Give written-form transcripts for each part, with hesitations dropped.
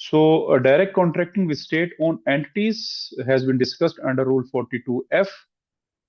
So, direct contracting with state-owned entities has been discussed under Rule 42F.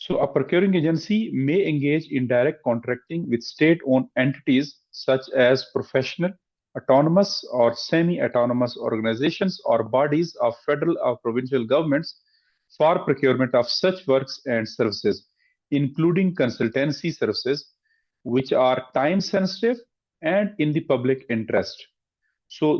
So, a procuring agency may engage in direct contracting with state-owned entities such as professional, autonomous, or semi-autonomous organizations or bodies of federal or provincial governments for procurement of such works and services, including consultancy services, which are time-sensitive and in the public interest.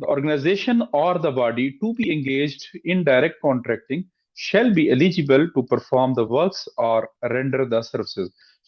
the organization or the body to be engaged in direct contracting shall be eligible to perform the works or render the services.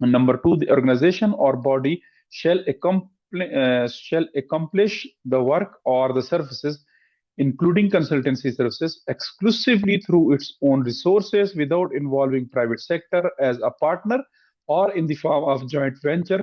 Number two, the organization or body shall accomplish the work or the services including consultancy services, exclusively through its own resources without involving private sector as a partner or in the form of joint venture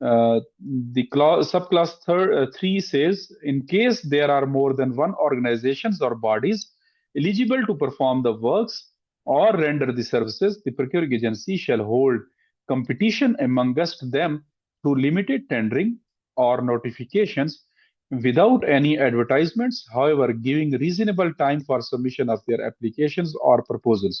The subclass 3 says, in case there are more than one organizations or bodies eligible to perform the works or render the services, the procuring agency shall hold competition amongst them through limited tendering or notifications without any advertisements, however, giving reasonable time for submission of their applications or proposals.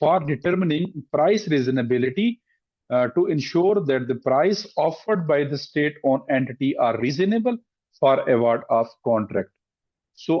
for determining price reasonability to ensure that the price offered by the state-owned entity are reasonable for award of contract. So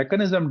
mechanism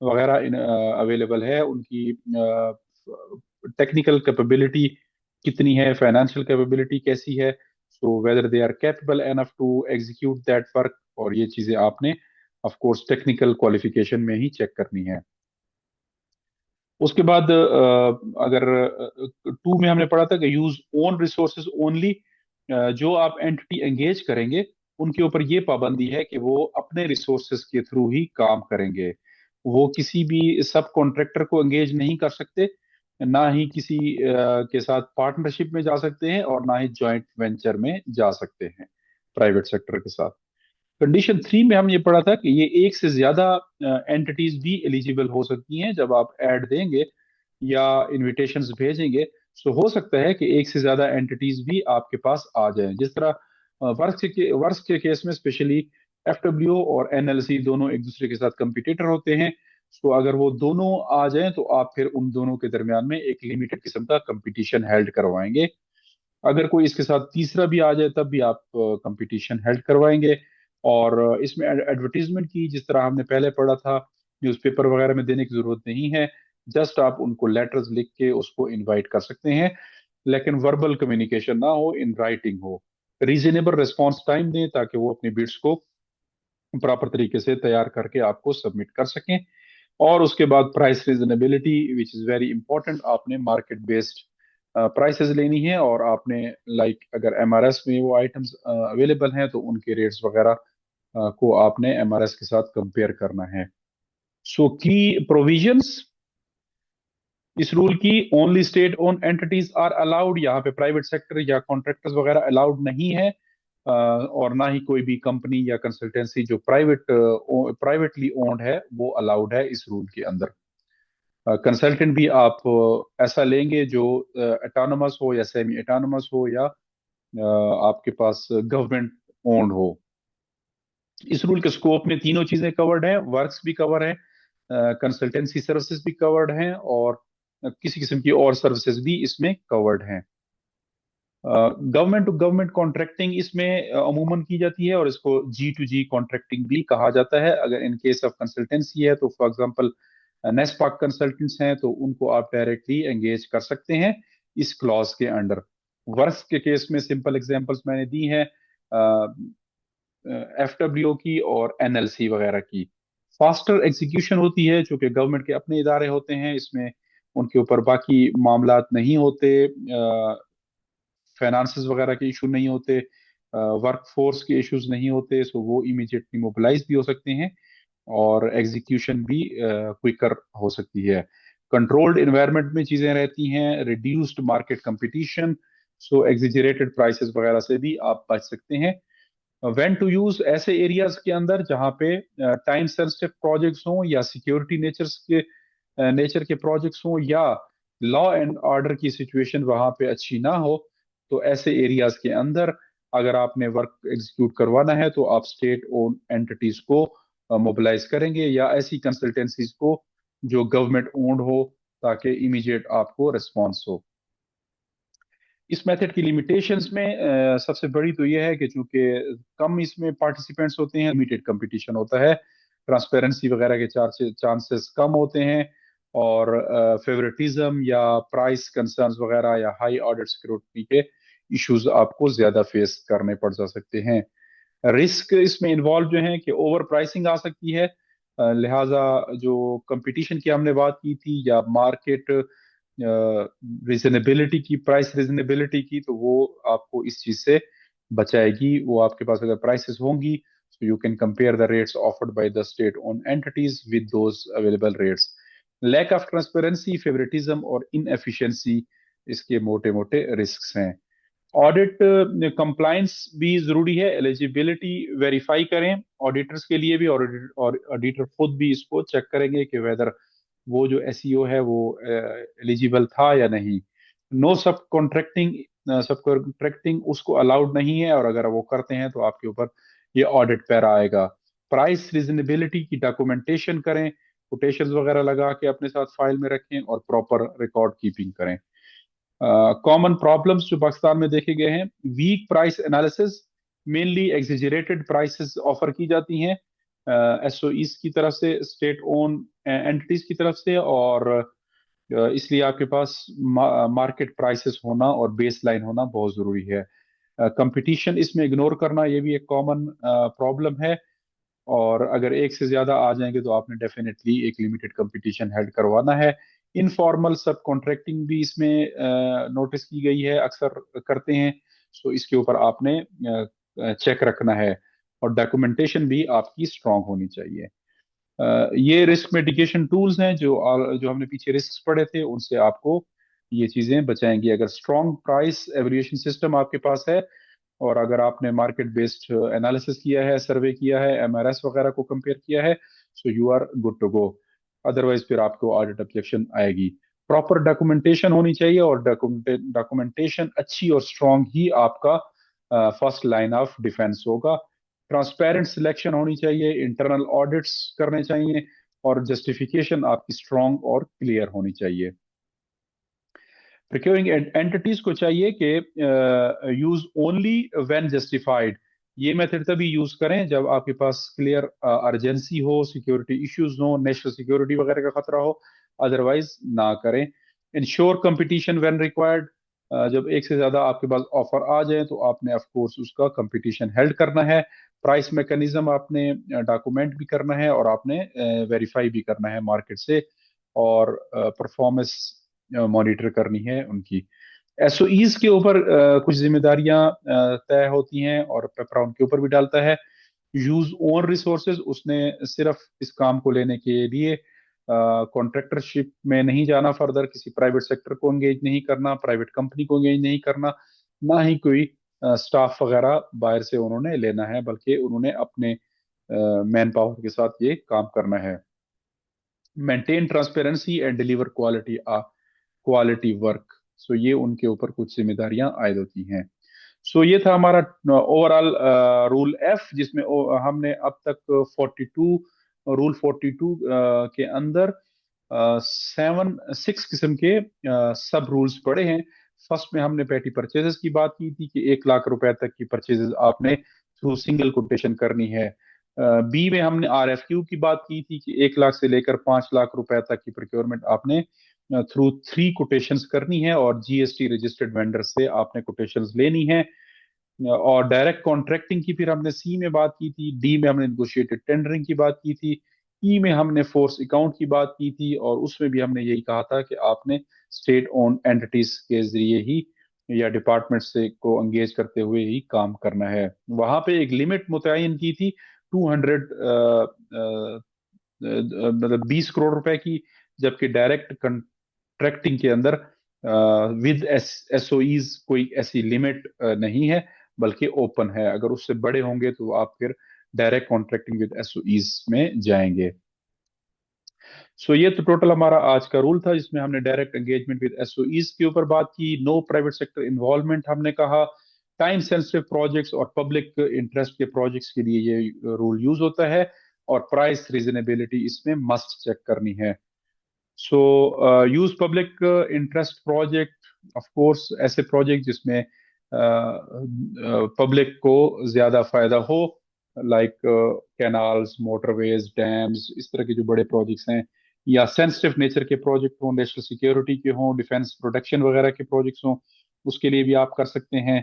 وغیرہ available ہے، ان کی technical capability کتنی ہے، financial capability کیسی ہے، so whether they are capable enough to execute that work, اور یہ چیزیں آپ نے آف کورس ٹیکنیکل کوالیفیکیشن میں ہی چیک کرنی ہے۔ اس کے بعد اگر 2 میں ہم نے پڑھا تھا کہ یوز اون ریسورسز اونلی، جو آپ اینٹی انگیج کریں گے ان کے اوپر یہ پابندی ہے کہ وہ اپنے ریسورسز کے تھرو ہی کام کریں گے، وہ کسی بھی سب کانٹریکٹر کو انگیج نہیں کر سکتے، نہ ہی کسی کے ساتھ پارٹنرشپ میں جا سکتے ہیں، اور نہ ہی جوائنٹ وینچر میں جا سکتے ہیں پرائیویٹ سیکٹر کے ساتھ۔ کنڈیشن 3 میں ہم یہ پڑھا تھا کہ یہ ایک سے زیادہ اینٹیز بھی ایلیجیبل ہو سکتی ہیں جب آپ ایڈ دیں گے یا انویٹیشنز بھیجیں گے، تو ہو سکتا ہے کہ ایک سے زیادہ اینٹیز بھی آپ کے پاس آ جائیں، جس طرح ورکس کے کیس میں اسپیشلی ایف ڈبلیو اور این ایل سی دونوں ایک دوسرے کے ساتھ کمپیٹیٹر ہوتے ہیں، تو اگر وہ دونوں آ جائیں تو آپ پھر ان دونوں کے درمیان میں ایک لمیٹڈ قسم کا کمپٹیشن ہیلڈ کروائیں گے۔ اگر کوئی اس کے ساتھ تیسرا بھی آ جائے تب بھی آپ کمپٹیشن ہیلڈ کروائیں گے، اور اس میں ایڈورٹیزمنٹ کی جس طرح ہم نے پہلے پڑھا تھا نیوز پیپر وغیرہ میں دینے کی ضرورت نہیں ہے، جسٹ آپ ان کو لیٹرز لکھ کے اس کو انوائٹ کر سکتے ہیں، لیکن وربل کمیونیکیشن نہ ہو، ان رائٹنگ ہو، ریزنیبل ریسپانس ٹائم دیں تاکہ وہ اپنی بیٹس کو پراپر طریقے سے تیار کر کے آپ کو سبمٹ کر سکیں۔ اور اس کے بعد price reasonability which is very important, آپ نے مارکیٹ بیسڈ پرائسز لینی ہے، اور آپ نے لائک اگر ایم آر ایس میں وہ آئٹمس اویلیبل ہیں تو ان کے ریٹس وغیرہ کو آپ نے ایم آر ایس کے ساتھ کمپیئر کرنا ہے۔ سو کی پروویژنس اس رول کی، only state owned entities are allowed, یہاں پہ پرائیویٹ سیکٹر یا کانٹریکٹرز وغیرہ الاؤڈ نہیں ہے، اور نہ ہی کوئی بھی کمپنی یا کنسلٹینسی جو پرائیویٹلی اونڈ ہے وہ الاؤڈ ہے اس رول کے اندر۔ کنسلٹنٹ بھی آپ ایسا لیں گے جو اٹانومس ہو یا سیمی اٹانومس ہو یا آپ کے پاس گورنمنٹ اونڈ ہو۔ اس رول کے سکوپ میں تینوں چیزیں کورڈ ہیں، ورکس بھی کور ہیں، کنسلٹنسی سروسز بھی کورڈ ہیں، اور کسی قسم کی اور سروسز بھی اس میں کورڈ ہیں۔ گورنمنٹ ٹو گورنمنٹ کانٹریکٹنگ اس میں عموماً کی جاتی ہے، اور اس کو جی ٹو جی کانٹریکٹنگ بھی کہا جاتا ہے۔ اگر ان کیس آف کنسلٹنسی ہے تو فار ایگزامپل نیسپاک کنسلٹنٹس ہیں تو ان کو آپ ڈائریکٹلی انگیج کر سکتے ہیں اس کلاس کے انڈر۔ ورکس کے کیس میں سمپل ایگزامپلس میں نے دی ہیں ایف ڈبلیو کی اور این ایل سی وغیرہ کی۔ فاسٹر ایگزیکیوشن ہوتی ہے چونکہ گورنمنٹ کے اپنے ادارے ہوتے ہیں، اس میں ان کے اوپر باقی معاملات نہیں ہوتے، فائنانسز وغیرہ کے ایشو نہیں ہوتے، ورک فورس کے ایشوز نہیں ہوتے، سو وہ امیڈیٹلی موبلائز بھی ہو سکتے ہیں، اور ایگزیکیوشن بھی کوئکر ہو سکتی ہے۔ کنٹرولڈ انوائرمنٹ میں چیزیں رہتی ہیں، ریڈیوسڈ مارکیٹ کمپٹیشن، سو ایگزیجریٹڈ پرائسز وغیرہ سے بھی آپ بچ سکتے ہیں۔ وین ٹو یوز ایسے ایریاز کے اندر جہاں پہ ٹائم سینسٹیو پروجیکٹس ہوں، یا سیکیورٹی نیچر کے پروجیکٹس ہوں، یا لا اینڈ آرڈر کی سچویشن وہاں پہ اچھی نہ ہو، تو ایسے ایریاز کے اندر اگر آپ نے ورک ایگزیکیوٹ کروانا ہے تو آپ اسٹیٹ اون اینٹیز کو موبلائز کریں گے، یا ایسی کنسلٹینسیز کو جو گورنمنٹ اونڈ ہو، تاکہ امیڈیٹ آپ کو ریسپانس ہو۔ اس میتھڈ کی لیمیٹیشنز میں سب سے بڑی تو یہ ہے کہ چونکہ کم اس میں پارٹیسپینٹس ہوتے ہیں، لمیٹڈ کمپٹیشن ہوتا ہے، ٹرانسپیرنسی وغیرہ کے چانسز کم ہوتے ہیں، اور فیوریٹزم یا پرائس کنسرنز وغیرہ یا ہائی آرڈر سیکورٹی کے ایشوز آپ کو زیادہ فیس کرنے پڑ جا سکتے ہیں۔ رسک اس میں انوالو جو ہیں کہ اوور پرائسنگ آ سکتی ہے، لہٰذا جو کمپٹیشن کی ہم نے بات کی تھی، یا مارکیٹ ریزنیبلٹی کی، پرائس ریزنیبلٹی کی، تو وہ آپ کو اس چیز سے بچائے گی۔ وہ آپ کے پاس اگر پرائسز ہوں گی so you can compare the rates offered by the state owned entities with those available rates۔ lack of transparency، favoritism اور inefficiency اس کے موٹے موٹے رسکس ہیں۔ آڈٹ کمپلائنس بھی ضروری ہے، ایلیجیبلٹی ویریفائی کریں آڈیٹرز کے لیے بھی، اور آڈیٹر خود بھی اس کو چیک کریں گے کہ ویدر وہ جو ایس ای او ہے وہ ایلیجیبل تھا یا نہیں۔ نو سب کانٹریکٹنگ اس کو الاؤڈ نہیں ہے، اور اگر وہ کرتے ہیں تو آپ کے اوپر یہ آڈٹ پیرا آئے گا۔ پرائس ریزنیبلٹی کی ڈاکومنٹیشن کریں، کوٹیشنز وغیرہ لگا کے اپنے ساتھ فائل میں رکھیں، اور پراپر ریکارڈ کیپنگ کریں۔ کامن پرابلمس جو پاکستان میں دیکھے گئے ہیں، weak price analysis, mainly exaggerated prices offer کی جاتی ہیں، ایس او ایز کی طرف سے، اسٹیٹ اون اینٹیز کی طرف سے، اور اس لیے آپ کے پاس مارکیٹ پرائسز ہونا اور بیس لائن ہونا بہت ضروری ہے. کمپٹیشن اس میں اگنور کرنا یہ بھی ایک کامن پرابلم ہے، اور اگر ایک سے زیادہ آ جائیں گے تو آپ نے ڈیفینیٹلی ایک لمیٹڈ کمپٹیشن ہیلڈ کروانا ہے. انفارمل سب کانٹریکٹنگ بھی اس میں نوٹس کی گئی ہے، اکثر کرتے ہیں، سو اس کے اوپر آپ نے چیک رکھنا ہے، اور ڈاکومنٹیشن بھی آپ کی اسٹرانگ ہونی چاہیے. یہ رسک میٹیگیشن ٹولز ہیں جو ہم نے پیچھے رسک پڑھے تھے، ان سے آپ کو یہ چیزیں بچائیں گی. اگر اسٹرانگ پرائس ایولیویشن سسٹم آپ کے پاس ہے، اور اگر آپ نے مارکیٹ بیسڈ انالیسس کیا ہے، سروے کیا ہے، ایم آر ایس وغیرہ کو کمپیئر کیا ہے، so you are good to go. Otherwise پھر آپ کو آڈٹ آبجیکشن آئے گی. پراپر ڈاکومنٹیشن ہونی چاہیے، اور ڈاکومنٹیشن اچھی اور اسٹرانگ ہی آپ کا فرسٹ لائن آف ڈیفینس ہوگا. ٹرانسپیرنٹ سلیکشن ہونی چاہیے، انٹرنل آڈٹس کرنے چاہیے، اور جسٹیفیکیشن آپ کی اسٹرانگ اور کلیئر ہونی چاہیے. پروکیورنگ اینٹیز کو چاہیے کہ یوز اونلی وین جسٹیفائڈ. یہ میتھڈ تبھی یوز کریں جب آپ کے پاس کلیئر ارجنسی ہو، سیکیورٹی ایشوز ہوں، نیشنل سیکیورٹی وغیرہ کا خطرہ ہو، ادروائز نہ کریں. Ensure competition when required. جب ایک سے زیادہ آپ کے پاس آفر آ جائیں تو آپ نے آف کورس اس کا کمپٹیشن ہیلڈ کرنا ہے. پرائس میکنزم آپ نے ڈاکومنٹ بھی کرنا ہے، اور آپ نے ویریفائی بھی کرنا ہے مارکیٹ سے، اور پرفارمنس مانیٹر کرنی ہے ان کی. ایس او ایز کے اوپر کچھ ذمہ داریاں طے ہوتی ہیں، اور پیپرا ان کے اوپر بھی ڈالتا ہے. Use own resources. اس نے صرف اس کام کو لینے کے لیے کانٹریکٹرشپ میں نہیں جانا، فردر کسی پرائیویٹ سیکٹر کو انگیج نہیں کرنا، پرائیویٹ کمپنی کو انگیج نہیں کرنا، نہ ہی کوئی سٹاف وغیرہ باہر سے انہوں نے لینا ہے، بلکہ انہوں نے اپنے مین پاور کے ساتھ یہ کام کرنا ہے. Maintain transparency and deliver quality work. So یہ ان کے اوپر کچھ ذمہ داریاں عائد ہوتی ہیں. سو یہ تھا ہمارا اوور آل رول ایف، جس میں ہم نے اب تک 42 رول 42 کے اندر 6 قسم کے سب رولز پڑھے ہیں. فرسٹ میں ہم نے پیٹی پرچیزز کی بات کی تھی کہ 1 لاکھ روپے تک کی پرچیزز آپ نے تھرو سنگل کوٹیشن کرنی ہے. بی میں ہم نے آر ایف کیو کی بات کی تھی کہ 1 لاکھ سے لے کر 5 لاکھ روپے تک کی پروکیورمنٹ آپ نے تھرو 3 کوٹیشنز کرنی ہے، اور جی ایس ٹی رجسٹرڈ وینڈر سے آپ نے کوٹیشنز لینی ہے. اور ڈائریکٹ کانٹریکٹنگ کی پھر ہم نے سی میں بات کی تھی. ڈی میں ہم نے نیگوشیٹڈ ٹینڈرنگ کی بات کی تھی. ای میں ہم نے فورس اکاؤنٹ کی بات کی تھی، اور اس میں بھی ہم نے یہی کہا تھا کہ آپ نے اسٹیٹ اون اینٹیز کے ذریعے ہی یا ڈپارٹمنٹ سے کو انگیج کرتے ہوئے ہی کام کرنا ہے. وہاں پہ ایک لمٹ متعین کی تھی 200 مطلب 20 کروڑ روپے کی، جبکہ ڈائریکٹ کنٹریکٹنگ کے اندر ود ایس او ایز کوئی ایسی لمٹ نہیں ہے، بلکہ اوپن ہے. اگر اس سے بڑے ہوں گے تو آپ پھر direct contracting with S O as میں جائیں گے. سو یہ تو ٹوٹل ہمارا آج کا رول تھا، جس میں ہم نے direct engagement with S O as کے اوپر بات کی. نو پرائیویٹ سیکٹر انوالومنٹ ہم نے کہا. ٹائم سینسٹیو پروجیکٹس اور پبلک انٹرسٹ کے پروجیکٹس کے لیے یہ رول یوز ہوتا ہے، اور پرائس ریزنیبلٹی اس میں مسٹ چیک کرنی ہے. So use public interest project, of course ایسے پروجیکٹ جس میں پبلک کو زیادہ فائدہ ہو، like canals, motorways, dams, اس طرح کے جو بڑے پروجیکٹس ہیں، یا سینسٹیو نیچر کے پروجیکٹ ہوں، نیشنل سیکیورٹی کے ہوں، ڈیفینس پروٹیکشن وغیرہ کے پروجیکٹس ہوں، اس کے لیے بھی آپ کر سکتے ہیں.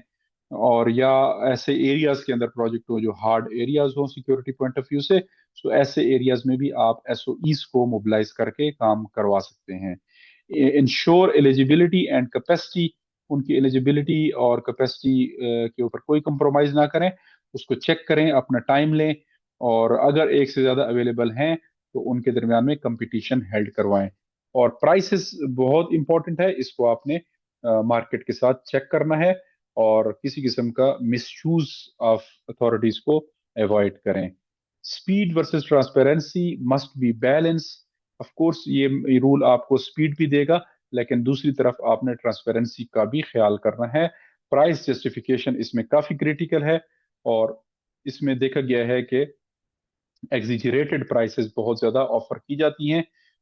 اور یا ایسے ایریاز کے اندر پروجیکٹ ہو جو ہارڈ ایریاز ہوں سیکیورٹی پوائنٹ آف ویو سے، سو ایسے ایریاز میں بھی آپ ایس او ایز کو موبلائز کر کے کام کروا سکتے ہیں. Ensure eligibility and capacity. ان کی ایلیجیبلٹی اور کیپیسٹی کے اوپر کوئی کمپرومائز نہ کریں، اس کو چیک کریں، اپنا ٹائم لیں، اور اگر ایک سے زیادہ اویلیبل ہیں تو ان کے درمیان میں کمپٹیشن ہیلڈ کروائیں. اور پرائسز بہت امپورٹنٹ ہے، اس کو آپ نے مارکیٹ کے ساتھ چیک کرنا ہے، اور کسی قسم کا مس یوز آف اتھارٹیز کو ایوائڈ کریں. Speed versus transparency must be balance. Of course یہ رول آپ کو اسپیڈ بھی دے گا، لیکن دوسری طرف آپ نے ٹرانسپیرنسی کا بھی خیال کرنا ہے. پرائس جسٹیفیکیشن اس میں کافی کریٹیکل ہے، اور اس میں دیکھا گیا ہے کہ ایگزیجریٹڈ پرائسز بہت زیادہ آفر کی جاتی ہیں،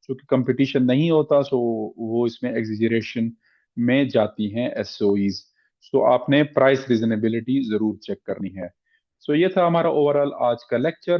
چونکہ کمپٹیشن نہیں ہوتا، سو وہ اس میں ایگزیجریشن میں جاتی ہیں ایس او ایز. سو آپ نے پرائس ریزنیبلٹی ضرور چیک کرنی ہے. سو یہ تھا ہمارا اوور آل آج کا لیکچر.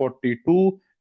42,